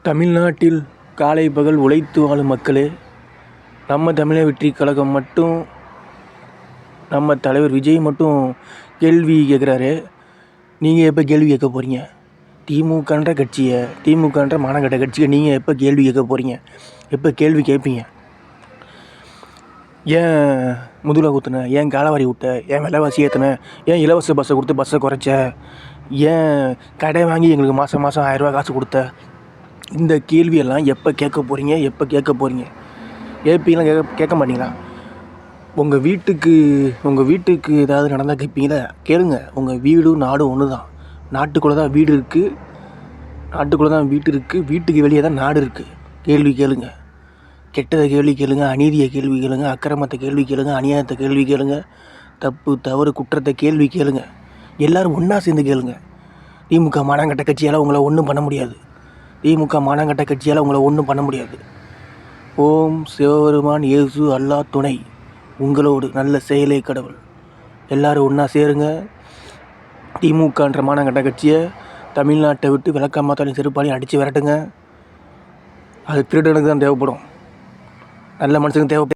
தமிழ்நாட்டில் காலை பகல் உழைத்து வாழும் மக்களே, நம்ம தமிழர் வெற்றிக் கழகம் மட்டும், நம்ம தலைவர் விஜய் மட்டும் கேள்வி கேட்குறாரு. நீங்கள் எப்போ கேள்வி கேட்க போகிறீங்க? திமுகன்ற கட்சியை, திமுகன்ற மானங்கெட்ட கட்சியை நீங்கள் எப்போ கேள்வி கேட்க போகிறீங்க? எப்போ கேள்வி கேட்பீங்க? ஏன் முதுகில் குத்துன? ஏன் காலவாரி விட்ட? ஏன் விலைவாசி ஏற்றுன? ஏன் இலவச பஸ்ஸை கொடுத்து பஸ்ஸை குறைச்ச? ஏன் கடை வாங்கி எங்களுக்கு மாதம் 1000 ரூபா காசு கொடுத்த? இந்த கேள்வியெல்லாம் எப்போ கேட்க போகிறீங்க? எப்போ கேட்க போகிறீங்க? கேட்பீங்களா? கேட்க மாட்டீங்களா? உங்கள் வீட்டுக்கு ஏதாவது நடந்தால் கேட்பீங்களா? கேளுங்க. உங்கள் வீடு நாடு ஒன்று தான். நாட்டுக்குள்ளே தான் வீடு இருக்குது, நாட்டுக்குள்ளே தான் வீட்டு இருக்குது, வீட்டுக்கு வெளியே தான் நாடு இருக்குது. கேள்வி கேளுங்க. கெட்டதை கேள்வி கேளுங்க, அநீதியை கேள்வி கேளுங்க, அக்கிரமத்தை கேள்வி கேளுங்க, அநியாயத்தை கேள்வி கேளுங்க, தப்பு தவறு குற்றத்தை கேள்வி கேளுங்க. எல்லோரும் ஒன்றா சேர்ந்து கேளுங்க. திமுக மானங்கெட்ட கட்சியால் உங்களை ஒன்றும் பண்ண முடியாது. திமுக மானங்கெட்ட கட்சியால் உங்களை ஒன்றும் பண்ண முடியாது. ஓம் சிவபெருமான் இயேசு அல்லாஹ் துணை, உங்களோடு நல்ல செயலே கடவுள். எல்லோரும் ஒன்றா சேருங்க. திமுகன்ற மானங்கெட்ட கட்சியை தமிழ்நாட்டை விட்டு விளக்கமாத்தாலையும் செருப்பாலையும் அடித்து விரட்டுங்க. அது திருடனுக்கு தான் தேவைப்படும், நல்ல மனுஷனுக்கு தேவைப்படும்.